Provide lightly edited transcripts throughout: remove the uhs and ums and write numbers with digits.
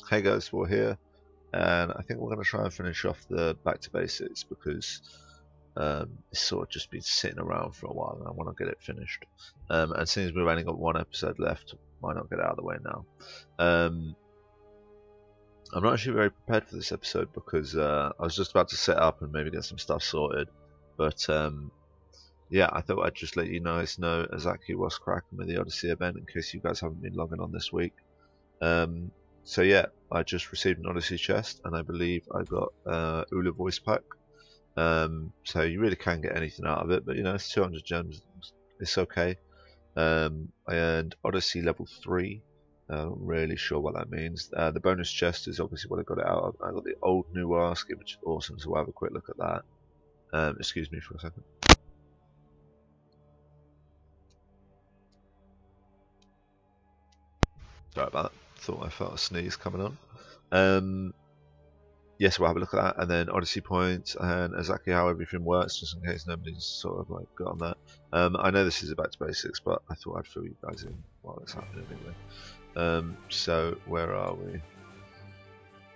Hey guys, we're here, and I think we're going to try and finish off the Back to Basics because it's sort of just been sitting around for a while and I want to get it finished. And since we've only got one episode left, why not get it out of the way now? I'm not actually very prepared for this episode because I was just about to set up and maybe get some stuff sorted, but yeah, I thought I'd just let you guys know exactly what's cracking with the Odyssey event in case you guys haven't been logging on this week. So yeah, I just received an Odyssey chest, and I believe I got Ula voice pack. So you really can get anything out of it, but you know, it's 200 gems, it's okay. I earned Odyssey level 3. Not really sure what that means. The bonus chest is obviously what I got it out of. I got the old Noir skin, which is awesome, so we'll have a quick look at that. Excuse me for a second. Sorry about that. Thought I felt a sneeze coming on. Yes, we'll have a look at that, and then Odyssey points and exactly how everything works, just in case nobody's sort of like got on that. I know this is a Back to Basics, but I thought I'd fill you guys in while it's happening anyway. So where are we?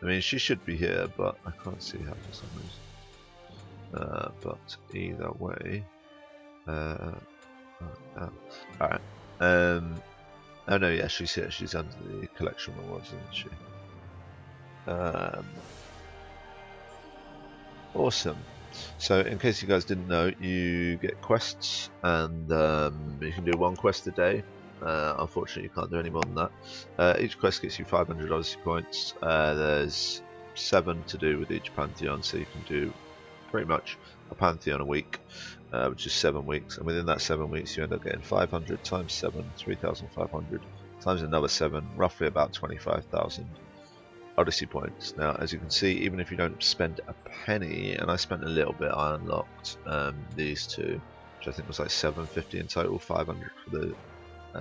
I mean, she should be here, but I can't see her for some reason. But either way, alright. Oh no, yeah, she's here. She's under the collection rewards, isn't she? Awesome. So, in case you guys didn't know, you get quests, and you can do one quest a day. Unfortunately, you can't do any more than that. Each quest gets you 500 Odyssey points. There's 7 to do with each Pantheon, so you can do pretty much a Pantheon a week, which is 7 weeks, and within that 7 weeks you end up getting 500 times 7, 3,500 times another 7, roughly about 25,000 Odyssey points. Now, as you can see, even if you don't spend a penny, and I spent a little bit, I unlocked these two, which I think was like 750 in total, 500 for the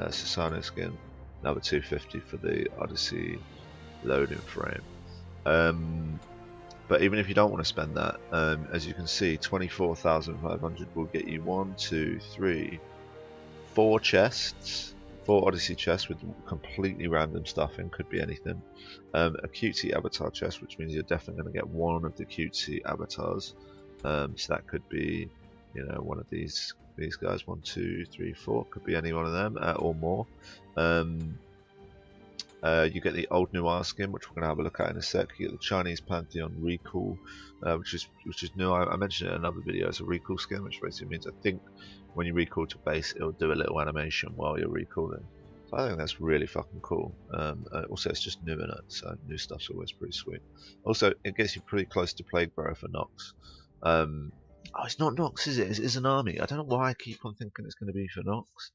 Susano skin, another 250 for the Odyssey loading frame. But even if you don't want to spend that, as you can see, 24,500 will get you 4 chests, 4 Odyssey chests with completely random stuff in, could be anything. A cutesy avatar chest, which means you're definitely going to get one of the cutesy avatars. So that could be, you know, one of these guys. 1, 2, 3, 4. Could be any one of them or more. You get the old Noir skin, which we're going to have a look at in a sec. You get the Chinese Pantheon recall, which is new. I mentioned it in another video. It's a recall skin, which basically means I think when you recall to base, it'll do a little animation while you're recalling. So I think that's really fucking cool. Also, it's just new in it, so new stuff's always pretty sweet. Also, it gets you pretty close to Plague Bearer for Nox. Oh, it's not Nox, is it? It's Izanami. I don't know why I keep on thinking it's going to be for Nox.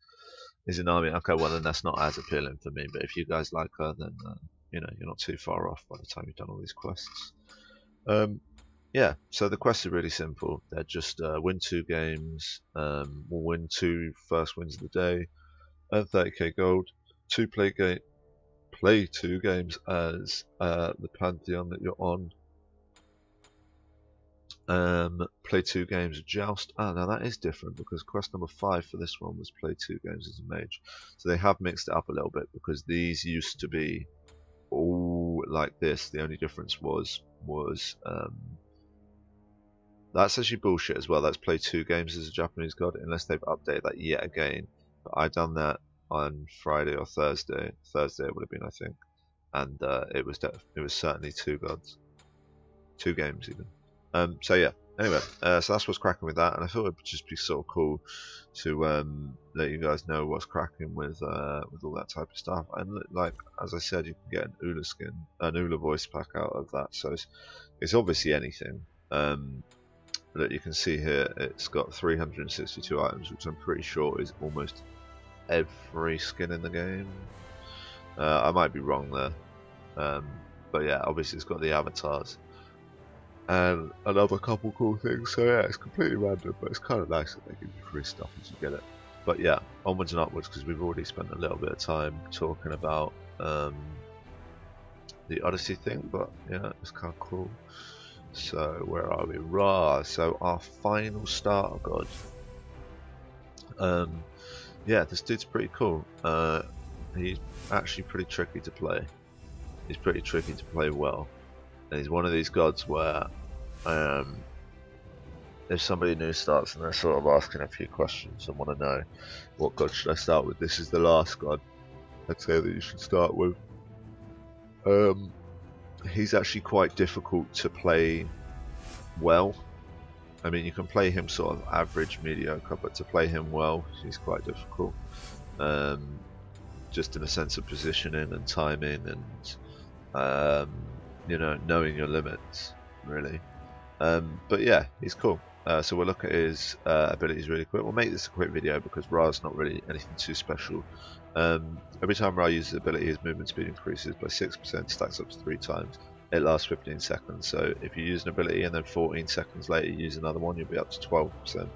Izanami, okay, well then that's not as appealing for me, but if you guys like her, then you know, you're not too far off by the time you've done all these quests. Yeah, so the quests are really simple. They're just win 2 games, we'll win 2 first wins of the day, earn 30k gold, play 2 games as the Pantheon that you're on, play 2 games of Joust. Now that is different because quest number 5 for this one was play 2 games as a mage. So they have mixed it up a little bit because these used to be all like this. The only difference was that's actually bullshit as well. That's play 2 games as a Japanese god, unless they've updated that yet again. But I done that on Friday or Thursday. Thursday it would have been, I think, and it was certainly 2 gods, 2 games even. So yeah. Anyway, so that's what's cracking with that, and I thought it'd just be sort of cool to let you guys know what's cracking with all that type of stuff. And like as I said, you can get an Ula skin, an Ula voice pack out of that. So it's obviously anything. That you can see here, it's got 362 items, which I'm pretty sure is almost every skin in the game. I might be wrong there, but yeah, obviously it's got the avatars and another couple cool things. So yeah, it's completely random, but it's kind of nice that they give you free stuff as you get it. But yeah, onwards and upwards, because we've already spent a little bit of time talking about the Odyssey thing, but yeah, it's kind of cool. So where are we? Ra. So our final starter god Yeah, this dude's pretty cool. He's actually pretty tricky to play. He's pretty tricky to play well, and he's one of these gods where if somebody new starts and they're sort of asking a few questions and want to know what god should I start with, this is the last god I'd say that you should start with. He's actually quite difficult to play well. I mean, you can play him sort of average, mediocre, but to play him well, he's quite difficult. Just in a sense of positioning and timing and you know, knowing your limits, really. But yeah, he's cool. So we'll look at his abilities really quick. We'll make this a quick video because Ra's not really anything too special. Every time Ra uses ability, his movement speed increases by 6%, stacks up to 3 times. It lasts 15 seconds, so if you use an ability and then 14 seconds later you use another one, you'll be up to 12%.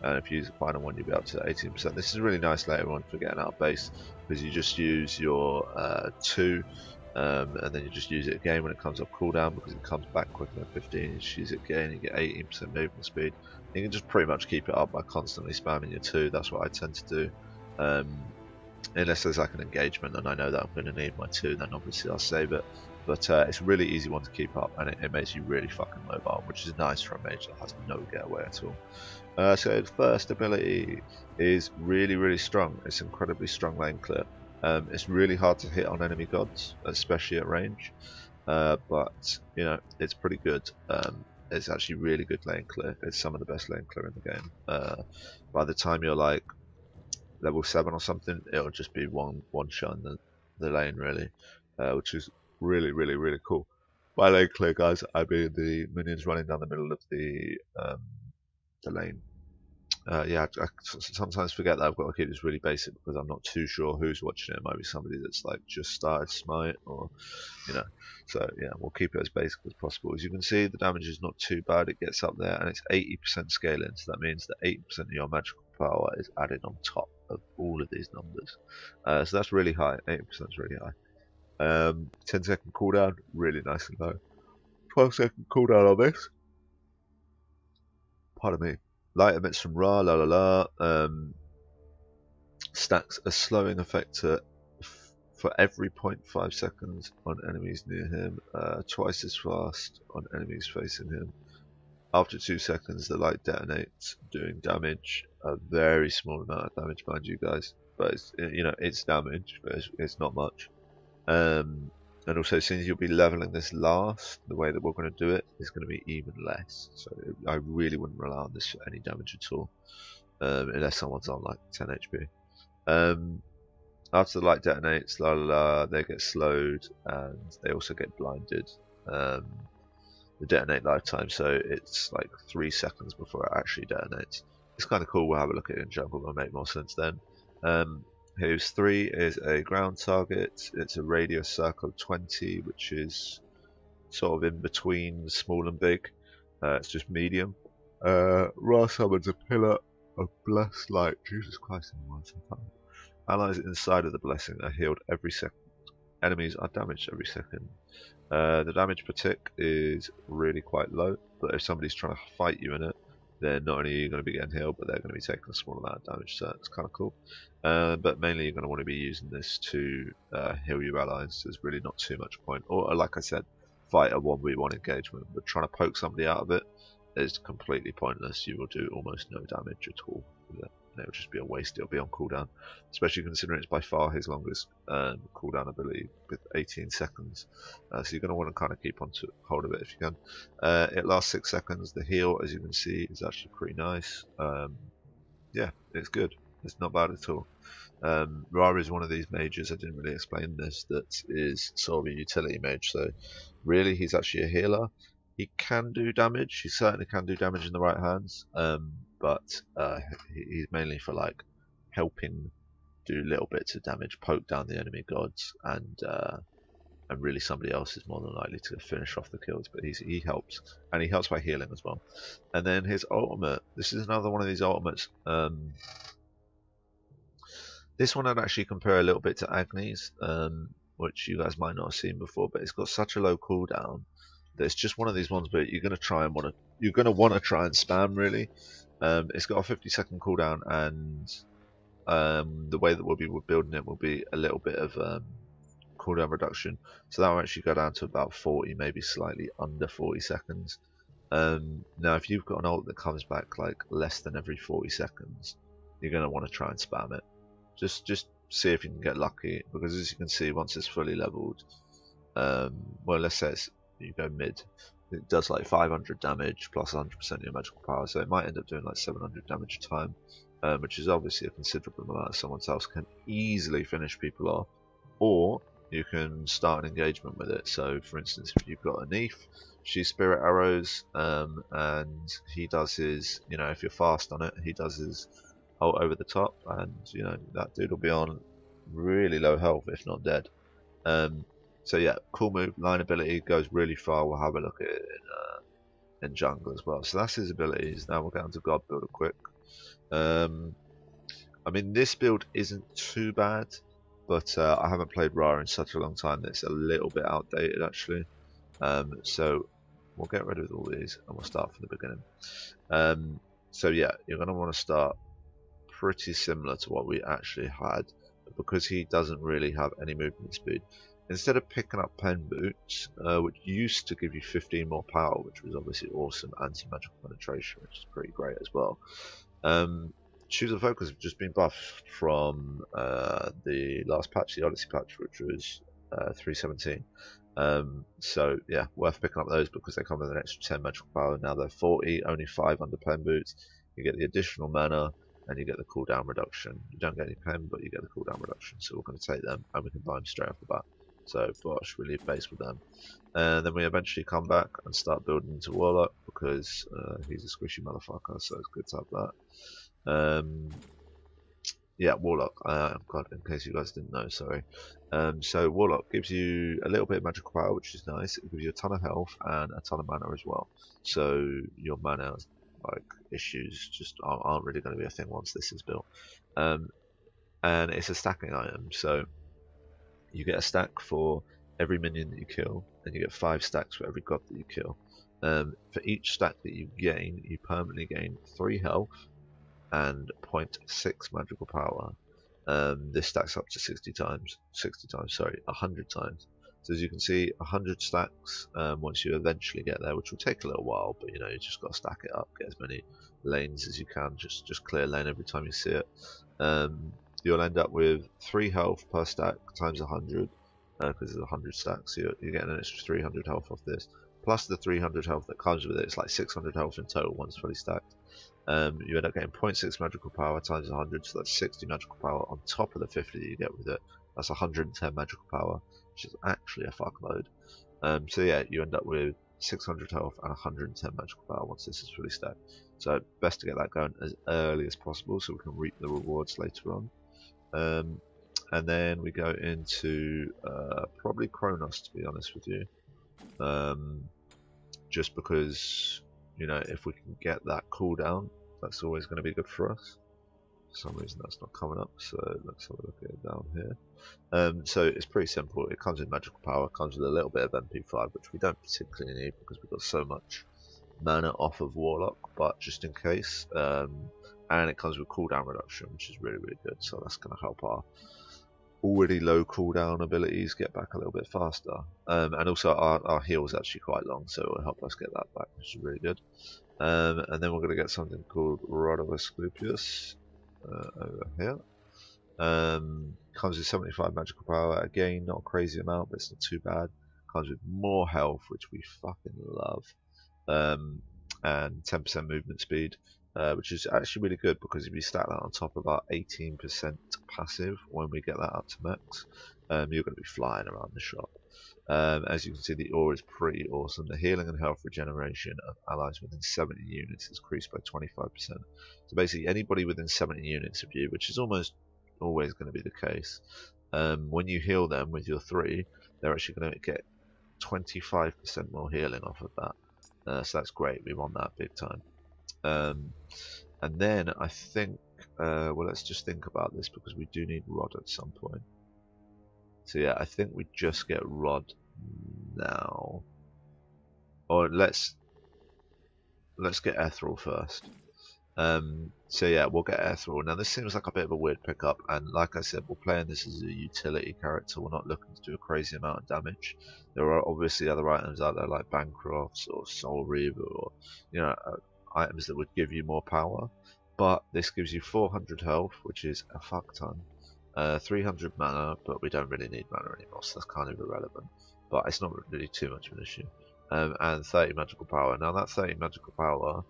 And if you use a final one, you'll be up to 18%. This is really nice later on for getting out of base, because you just use your 2, and then you just use it again when it comes up cooldown, because it comes back quicker than 15. You just use it again, you get 18% movement speed. You can just pretty much keep it up by constantly spamming your 2. That's what I tend to do. Unless there's like an engagement and I know that I'm going to need my 2, then obviously I'll save it. But it's a really easy one to keep up, and it makes you really fucking mobile, which is nice for a mage that has no getaway at all. So the first ability is really strong. It's incredibly strong lane clear. It's really hard to hit on enemy gods, especially at range, but you know, it's pretty good. It's actually really good lane clear. It's some of the best lane clear in the game. By the time you're like level 7 or something, it'll just be one shot in the lane, really, which is really cool. By lane clear, guys, I mean the minions running down the middle of the lane. Yeah, I sometimes forget that I've got to keep this really basic because I'm not too sure who's watching it. It might be somebody that's like just started Smite, or you know. So yeah, we'll keep it as basic as possible. As you can see, the damage is not too bad. It gets up there, and it's 80% scaling. So that means that 80% of your magical power is added on top of all of these numbers. So that's really high. 80% is really high. 10-second cooldown, really nice and low. 12-second cooldown on this. Pardon me. Light emits from Ra, stacks a slowing effect for every 0.5 seconds on enemies near him, twice as fast on enemies facing him. After 2 seconds, the light detonates, doing damage, a very small amount of damage, mind you guys, but it's, you know, it's damage, but it's not much. And also, since you'll be leveling this last, the way that we're going to do it is going to be even less. So I really wouldn't rely on this for any damage at all, unless someone's on like 10 HP. After the light detonates, they get slowed and they also get blinded. The detonate lifetime, so it's like 3 seconds before it actually detonates. It's kind of cool. We'll have a look at it in jungle. It'll make more sense then. His 3 is a ground target. It's a radius circle of 20, which is sort of in between small and big. It's just medium. Ra summons a pillar of blessed light. Jesus Christ, allies inside of the blessing are healed every second. Enemies are damaged every second. The damage per tick is really quite low, but if somebody's trying to fight you in it, then not only are you going to be getting healed, but they're going to be taking a small amount of damage, so it's kind of cool. But mainly you're going to want to be using this to heal your allies. There's really not too much point. Or like I said, fight a 1v1 engagement, but trying to poke somebody out of it is completely pointless. You will do almost no damage at all with it. It will just be a waste. It'll be on cooldown, especially considering it's by far his longest cooldown ability with 18 seconds. So you're going to want to kind of keep on to hold of it if you can. It lasts 6 seconds. The heal, as you can see, is actually pretty nice. Yeah, it's good. It's not bad at all. Ra is one of these mages, I didn't really explain this, that is sort of a utility mage. So really, he's actually a healer. He can do damage. He certainly can do damage in the right hands. But he's mainly for like helping do little bits of damage, poke down the enemy gods, and really somebody else is more than likely to finish off the kills. But he helps, and he helps by healing as well. And then his ultimate. This is another one of these ultimates. This one I'd actually compare a little bit to Agni's, which you guys might not have seen before. But it's got such a low cooldown that it's just one of these ones where you're gonna want to try and spam really. It's got a 50-second cooldown, and the way that we'll be building it will be a little bit of cooldown reduction. So that will actually go down to about 40, maybe slightly under 40 seconds. Now, if you've got an ult that comes back like less than every 40 seconds, you're going to want to try and spam it. Just see if you can get lucky, because as you can see, once it's fully leveled, well, let's say you go mid, it does like 500 damage plus 100% of your magical power, so it might end up doing like 700 damage a time, which is obviously a considerable amount. Someone else can easily finish people off, or you can start an engagement with it. So, for instance, if you've got a Neith, shoots spirit arrows, and he does his, if you're fast on it, he does his ult over the top, and that dude will be on really low health, if not dead. So yeah, cool move, line ability, goes really far. We'll have a look at it in jungle as well. So that's his abilities. Now we'll get onto God Builder quick. I mean, this build isn't too bad, but I haven't played Ra in such a long time that it's a little bit outdated actually. So we'll get rid of all these and we'll start from the beginning. So yeah, you're going to want to start pretty similar to what we actually had, but because he doesn't really have any movement speed, instead of picking up pen boots, which used to give you 15 more power, which was obviously awesome, and some magical penetration, which is pretty great as well. Choose of Focus have just been buffed from the last patch, the Odyssey patch, which was 317. So yeah, worth picking up those because they come with an extra 10 magical power. Now they're 40, only 5 under pen boots. You get the additional mana, and you get the cooldown reduction. You don't get any pen, but you get the cooldown reduction. So we're going to take them, and we can buy them straight off the bat. So Bosh, we leave base with them. And then we eventually come back and start building into Warlock, because he's a squishy motherfucker, so it's good to have that. Yeah, Warlock, God, in case you guys didn't know, sorry. So Warlock gives you a little bit of magical power, which is nice. It gives you a ton of health and a ton of mana as well. So your mana issues just aren't really going to be a thing once this is built. And it's a stacking item, so you get a stack for every minion that you kill, and you get 5 stacks for every god that you kill. For each stack that you gain, you permanently gain 3 health and 0.6 magical power. This stacks up to 100 times. So as you can see, 100 stacks once you eventually get there, which will take a little while, but you just got to stack it up, get as many lanes as you can, just clear a lane every time you see it. You'll end up with 3 health per stack times 100, because there's 100 stacks, so you're getting an extra 300 health off this, plus the 300 health that comes with it. It's like 600 health in total once fully stacked. You end up getting 0.6 magical power times 100, so that's 60 magical power on top of the 50 that you get with it. That's 110 magical power, which is actually a fuckload. So yeah, you end up with 600 health and 110 magical power once this is fully stacked. So best to get that going as early as possible so we can reap the rewards later on. And then we go into probably Kronos, to be honest with you. Just because, if we can get that cooldown, that's always going to be good for us. For some reason that's not coming up, so let's have a look at it down here. So it's pretty simple. It comes with magical power, comes with a little bit of MP5, which we don't particularly need because we've got so much mana off of Warlock, but just in case. And it comes with cooldown reduction, which is really, really good, so that's going to help our already low cooldown abilities get back a little bit faster. And also our heal is actually quite long, so it will help us get that back, which is really good. And then we're going to get something called Ra the Starter Mage over here. Comes with 75 magical power, again not a crazy amount, but it's not too bad. Comes with more health, which we fucking love, and 10% movement speed, which is actually really good because if you stack that on top of our 18% passive when we get that up to max, you're going to be flying around the shop. As you can see, the ore is pretty awesome. The healing and health regeneration of allies within 70 units is increased by 25%. So basically anybody within 70 units of you, which is almost always going to be the case, when you heal them with your 3, they're actually going to get 25% more healing off of that. So that's great, we want that big time. And then I think, well, let's just think about this because we do need Rod at some point. So yeah, I think we just get Rod now, or let's get Ethereal first. So yeah, we'll get Airthrall. Now this seems like a bit of a weird pickup, and like I said, we're playing this as a utility character. We're not looking to do a crazy amount of damage. There are obviously other items out there like Bancrofts or Soul Reaver, or items that would give you more power. But this gives you 400 health, which is a fuck ton. 300 mana, but we don't really need mana anymore, so that's kind of irrelevant. But it's not really too much of an issue. And 30 magical power. Now that 30 magical power,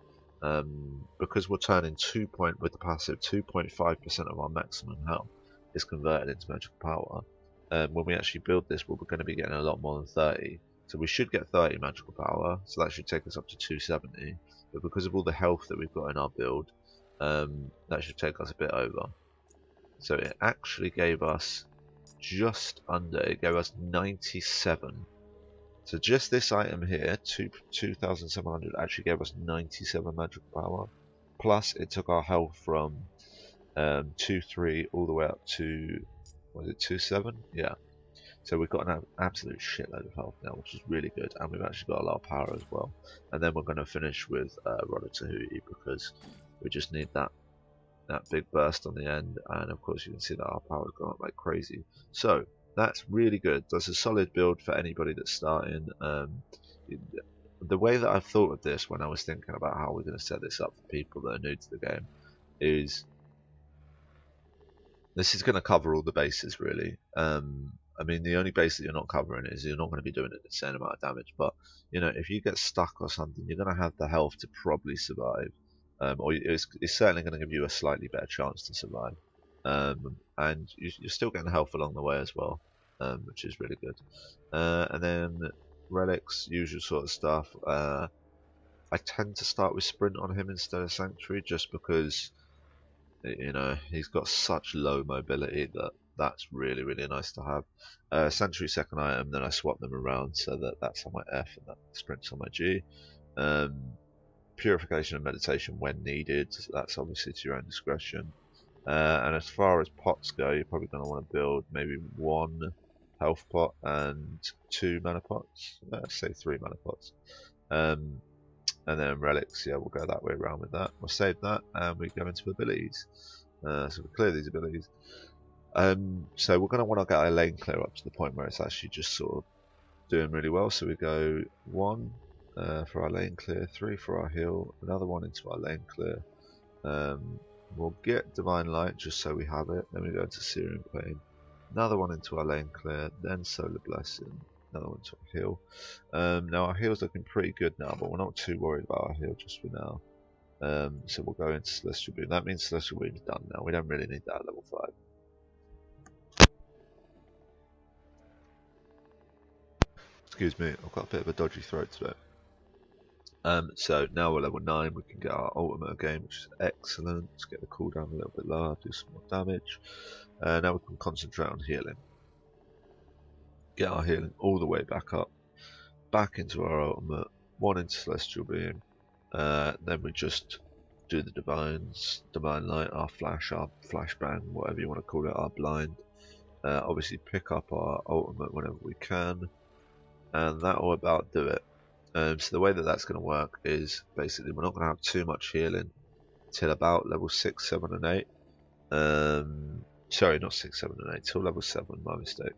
because we're turning with the passive, 2.5% of our maximum health is converted into magical power. When we actually build this, we're going to be getting a lot more than 30. So we should get 30 magical power, so that should take us up to 270. But because of all the health that we've got in our build, that should take us a bit over. So it actually gave us it gave us 97. So just this item here, 2,700, actually gave us 97 magical power. Plus it took our health from 2.3 all the way up to, was it 2.7? Yeah. So we've got an absolute shitload of health now, which is really good, and we've actually got a lot of power as well. And then we're going to finish with Ra the Starter Mage because we just need that big burst on the end, and of course you can see that our power's gone up like crazy. So that's really good. That's a solid build for anybody that's starting. The way that I've thought of this when I was thinking about how we're going to set this up for people that are new to the game is this is going to cover all the bases really. I mean, the only base that you're not covering is you're not going to be doing an insane amount of damage, but if you get stuck or something, you're going to have the health to probably survive. Or it's certainly going to give you a slightly better chance to survive. And you're still getting health along the way as well, which is really good. And then relics, usual sort of stuff. I tend to start with sprint on him instead of sanctuary, just because he's got such low mobility that's really nice to have. Sanctuary second item, then I swap them around so that's on my F and that sprint's on my G. Purification and meditation when needed, that's obviously to your own discretion. And as far as pots go, you're probably going to want to build maybe 1 health pot and 2 mana pots, let's say 3 mana pots. And then relics, yeah, we'll go that way around with that. We'll save that and we go into abilities. So we clear these abilities. So we're going to want to get our lane clear up to the point where it's actually just sort of doing really well. So we go 1 for our lane clear, 3 for our heal, another 1 into our lane clear. We'll get Divine Light just so we have it, then we go into Searing Pain, another 1 into our lane clear, then Solar Blessing, another 1 to our heal. Now our heal's looking pretty good now, but we're not too worried about our heal just for now. So we'll go into Celestial Beam. That means Celestial Beam's done now, we don't really need that at level 5. Excuse me, I've got a bit of a dodgy throat today. So now we're level 9, we can get our ultimate again, which is excellent. Let's get the cooldown a little bit lower, do some more damage. Now we can concentrate on healing. Get our healing all the way back up, back into our ultimate, 1 into Celestial Beam. Then we just do the Divine Light, our flashbang, whatever you want to call it, our blind. Obviously pick up our ultimate whenever we can, and that will about do it. So the way that's going to work is basically we're not going to have too much healing till about level 6, 7 and 8. Sorry, not 6, 7 and 8, till level 7, my mistake.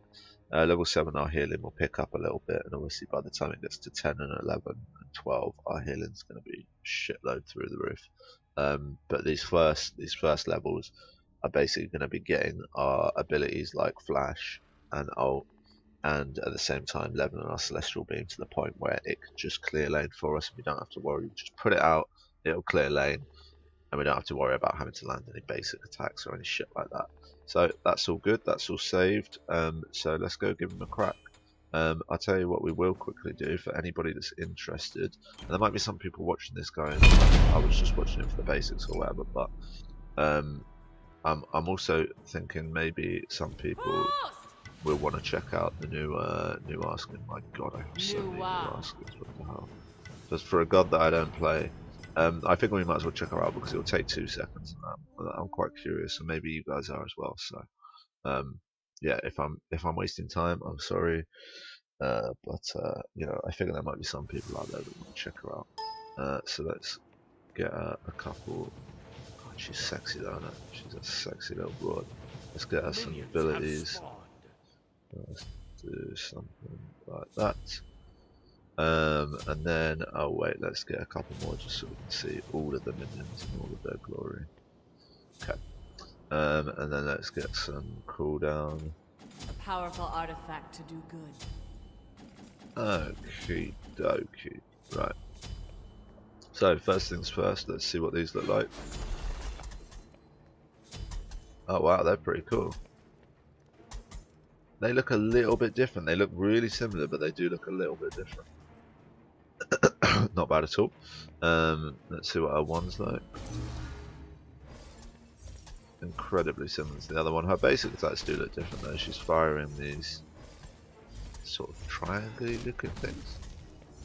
Level 7 our healing will pick up a little bit, and obviously by the time it gets to 10 and 11 and 12 our healing's going to be shitload through the roof. But these first levels are basically going to be getting our abilities like Flash and Ult, and at the same time leveling our Celestial Beam to the point where it can just clear lane for us and we don't have to worry. We just put it out, it'll clear lane, and we don't have to worry about having to land any basic attacks or any shit like that. So that's all good, that's all saved. So let's go give them a crack. I'll tell you what we will quickly do for anybody that's interested, and there might be some people watching this going, I was just watching it for the basics or whatever, but I'm also thinking maybe some people will want to check out the new Askin. My god, I have so many new Askins, what the hell. Just for a god that I don't play, I think we might as well check her out because it'll take 2 seconds and I'm quite curious, and maybe you guys are as well, so yeah, if I'm wasting time, I'm sorry, but I figure there might be some people out there that want to check her out. So let's get a couple She's sexy though, isn't it? She's a sexy little broad. Let's get her some abilities. Let's do something like that. And then, oh wait, let's get a couple more just so we can see all of the minions and all of their glory. Okay. And then let's get some cooldown. A powerful artifact to do good. Okie dokie. Right. So first things first, let's see what these look like. Oh wow, they're pretty cool. They look a little bit different. They look really similar, but they do look a little bit different. Not bad at all. Let's see what our one's like. Incredibly similar to the other one. Her basic attacks do look different though. She's firing these sort of triangle looking things.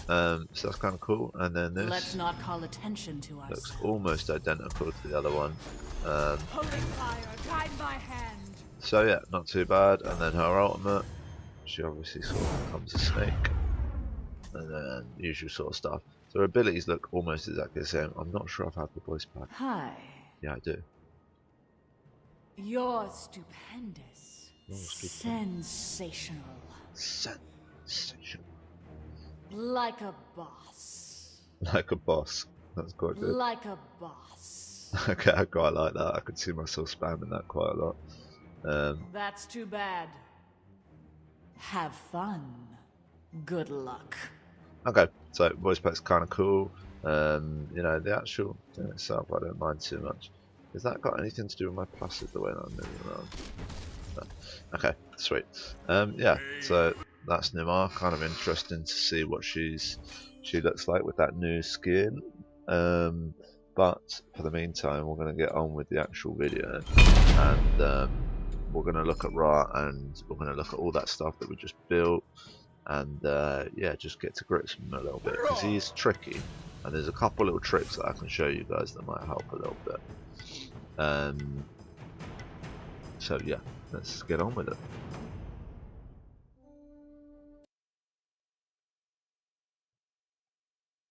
So that's kind of cool. And then this Let's not call attention to looks ourselves. almost identical to the other one. Holy fire, guide my hand. So yeah, not too bad. And then her ultimate, she obviously sort of becomes a snake. And then usual sort of stuff. So her abilities look almost exactly the same. I'm not sure I've had the voice pack. Hi. Yeah, I do. You're stupendous. You're stupendous. Sensational. Sensational. Like a boss. Like a boss. That's quite good. Like a boss. Okay, I quite like that. I could see myself spamming that quite a lot. That's too bad. Have fun. Good luck. Okay, so voice pack's kind of cool. You know, the actual thing itself, I don't mind too much. Has that got anything to do with my passive, the way that I'm moving around? No. Okay, sweet. Yeah, so that's Nimar. Kind of interesting to see what she looks like with that new skin. But for the meantime, we're going to get on with the actual video, and we're going to look at Ra, and we're going to look at all that stuff that we just built, and yeah, just get to grips with him a little bit, because he's tricky, and there's a couple little tricks that I can show you guys that might help a little bit. So yeah, let's get on with it.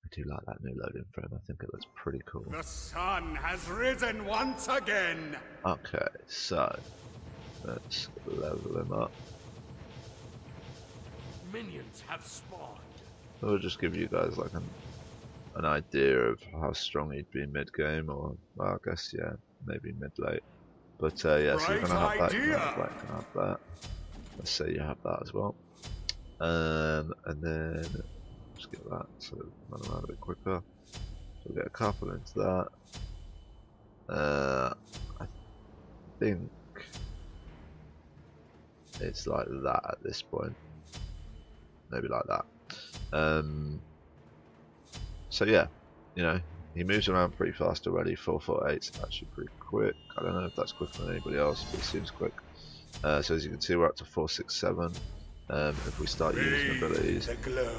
I do like that new loading frame. I think it looks pretty cool. The sun has risen once again. Okay, so let's level him up. Minions have spawned. I'll just give you guys like an idea of how strong he'd be mid game, or well, I guess yeah, maybe mid late. But yeah, so you're gonna have that. You're gonna have that. You're gonna have that. Let's say you have that as well. And then just get that so run around a bit quicker. So we'll get a couple into that. I think it's like that at this point. Maybe like that. So yeah, you know, he moves around pretty fast already. 448's actually pretty quick. I don't know if that's quicker than anybody else, but it seems quick. So as you can see, we're up to 467. If we start using abilities,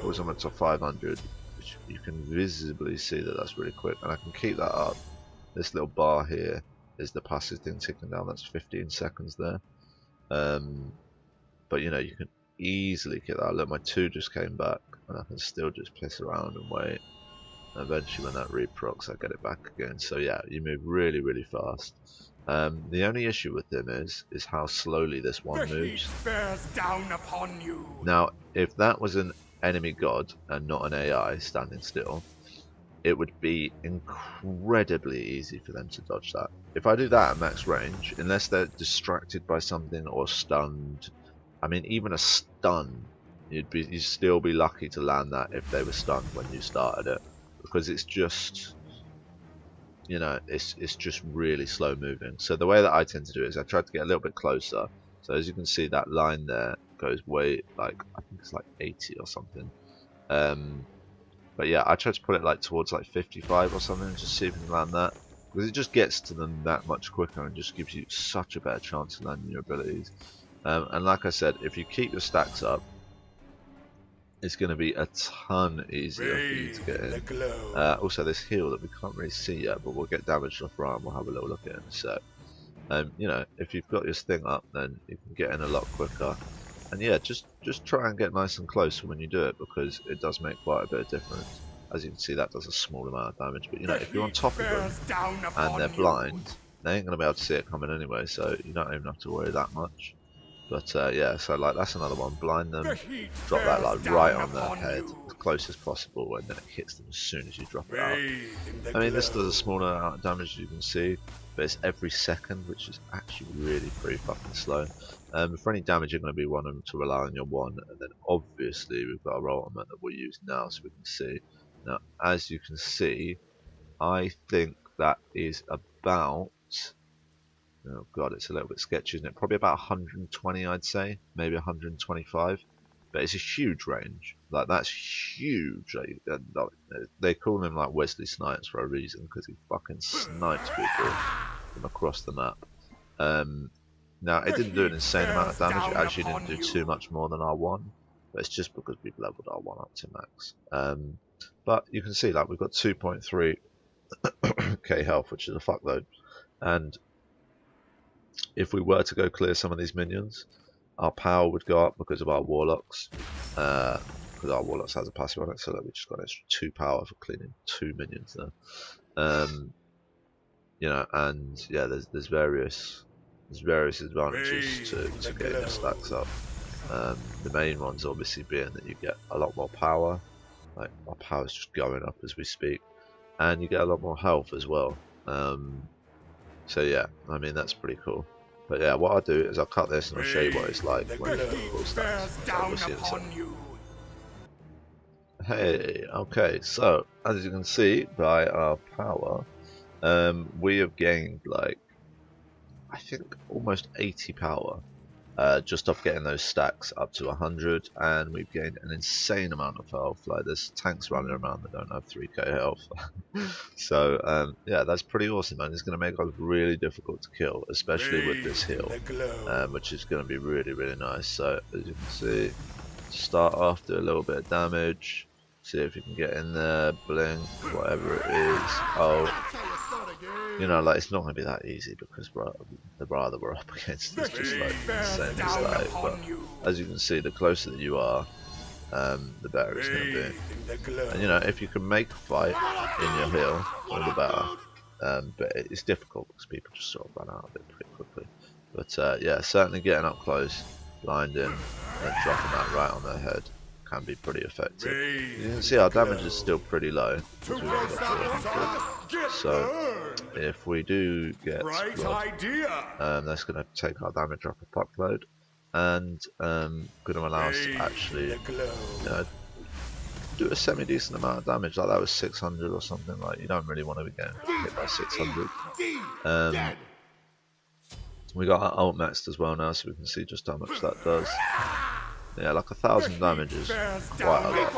we're up to 500, which you can visibly see that that's really quick, and I can keep that up. This little bar here is the passive thing ticking down. That's 15 seconds there. But you know, you can easily get that. Look, my 2 just came back, and I can still just piss around and wait. And eventually, when that reprocs, I get it back again. So yeah, you move really, really fast. The only issue with him is how slowly this one moves. Bears down upon you. Now, if that was an enemy god and not an AI standing still, it would be incredibly easy for them to dodge that. If I do that at max range, unless they're distracted by something or stunned, I mean, even a stun, you'd still be lucky to land that if they were stunned when you started it, because it's just, you know, it's just really slow moving. So the way that I tend to do it is I try to get a little bit closer. So as you can see, that line there goes way, like, I think it's like 80 or something. But yeah, I try to put it like towards like 55 or something, and just see if you can land that, because it just gets to them that much quicker and just gives you such a better chance of landing your abilities. And like I said, if you keep your stacks up, it's going to be a ton easier for you to get in. Also, this heal that we can't really see yet, but we'll get damage off Ra and we'll have a little look at it in a sec. You know, if you've got your sting up, then you can get in a lot quicker. And yeah, just try and get nice and close when you do it, because it does make quite a bit of difference. as you can see, that does a small amount of damage. But you know, if you're on top of them and they're blind, they ain't gonna be able to see it coming anyway. So you don't even have to worry that much. But yeah, so like that's another one. Blind them, drop that like right on their head, as close as possible, and then it hits them as soon as you drop it out. I mean, this does a smaller amount of damage as you can see, but it's every second, which is actually really pretty fucking slow. For any damage, you're going to be wanting to rely on your one, and then obviously we've got our ultimate that we'll use now, so we can see. Now, as you can see, I think that is about. Oh god, it's a little bit sketchy, isn't it? Probably about 120, I'd say, maybe 125. But it's a huge range. Like that's huge. They call him like Wesley Snipes for a reason, because he fucking snipes people from across the map. Now it didn't do an insane amount of damage. It actually didn't do too much more than R1, but it's just because we've leveled R1 up to max. But you can see like we've got 2.3k health, which is a fuckload, and if we were to go clear some of these minions, our power would go up because of our warlocks. Because our warlocks has a passive on it, so that we just got an extra 2 power for cleaning 2 minions there. You know, and yeah, there's various advantages to getting your stacks up. The main ones obviously being that you get a lot more power. Like our power's just going up as we speak, and you get a lot more health as well. So yeah, I mean that's pretty cool. But yeah, what I'll do is I'll cut this and I'll show you what it's like when you put full stacks. So we'll see in a second. Hey, okay, so as you can see by our power, we have gained like I think almost 80 power just off getting those stacks up to 100, and we've gained an insane amount of health. Like there's tanks running around that don't have 3k health. So yeah, that's pretty awesome, man. It's going to make us really difficult to kill, especially with this heal, which is going to be really nice. So as you can see, start off, do a little bit of damage, see if you can get in there, blink, whatever it is. Oh, you know, like it's not going to be that easy because the Ra that we're up against is just like insane as like. But as you can see, the closer that you are, the better it's going to be. And you know, if you can make a fight in your heal, all the better. But it's difficult because people just sort of run out of it pretty quickly. But yeah, certainly getting up close, blinding, and dropping that right on their head can be pretty effective. You can see our damage is still pretty low because we've only got 400. So if we do get squad, that's going to take our damage up a fuckload, and going to allow us to actually, you know, do a semi-decent amount of damage. Like that was 600 or something. Like you don't really want to be getting hit by 600. We got our ult maxed as well now, so we can see just how much that does. Yeah, like 1,000 damage is quite a lot,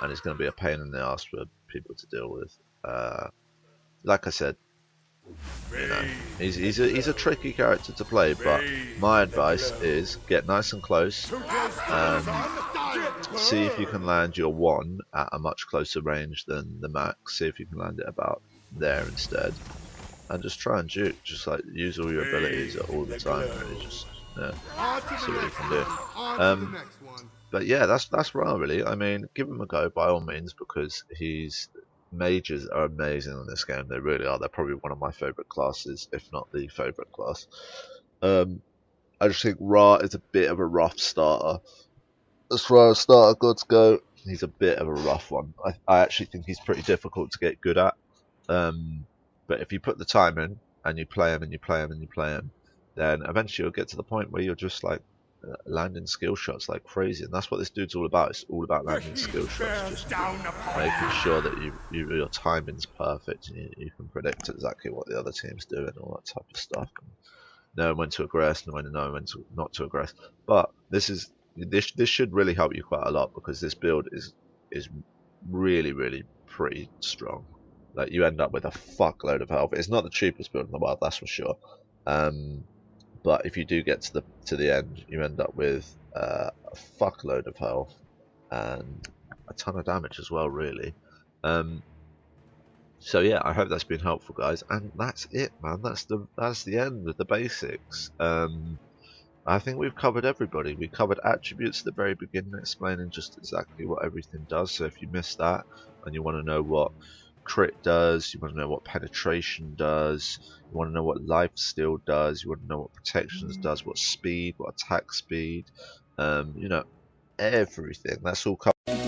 and it's going to be a pain in the ass for people to deal with. Like I said, you know, he's a tricky character to play, but my advice is get nice and close, see if you can land your one at a much closer range than the max, see if you can land it about there instead, and just try and juke, just like use all your abilities all the time, really, just see what you can do. But yeah, that's Ra really. I mean, give him a go by all means, because mages are amazing in this game. They really are. They're probably one of my favourite classes, if not the favourite class. I just think Ra is a bit of a rough starter. As far as starter gods go, he's a bit of a rough one. I actually think he's pretty difficult to get good at. But if you put the time in, and you play him, and you play him, and you play him, then eventually you'll get to the point where you're just like landing skill shots like crazy, and that's what this dude's all about. It's all about landing skill shots, just making sure that your timing's perfect and you can predict exactly what the other team's doing, all that type of stuff, and knowing when to aggress and when not to aggress. But this should really help you quite a lot, because this build is really pretty strong. Like you end up with a fuckload of health. It's not the cheapest build in the world, that's for sure. But if you do get to the end, you end up with a fuckload of health and a ton of damage as well, really. So yeah, I hope that's been helpful, guys. And that's it, man. That's the end of the basics. I think we've covered everybody. We covered attributes at the very beginning, explaining just exactly what everything does. So if you missed that and you want to know what crit does, you want to know what penetration does, you want to know what lifesteal does, you want to know what protections does, what speed, what attack speed, you know, everything. That's all covered.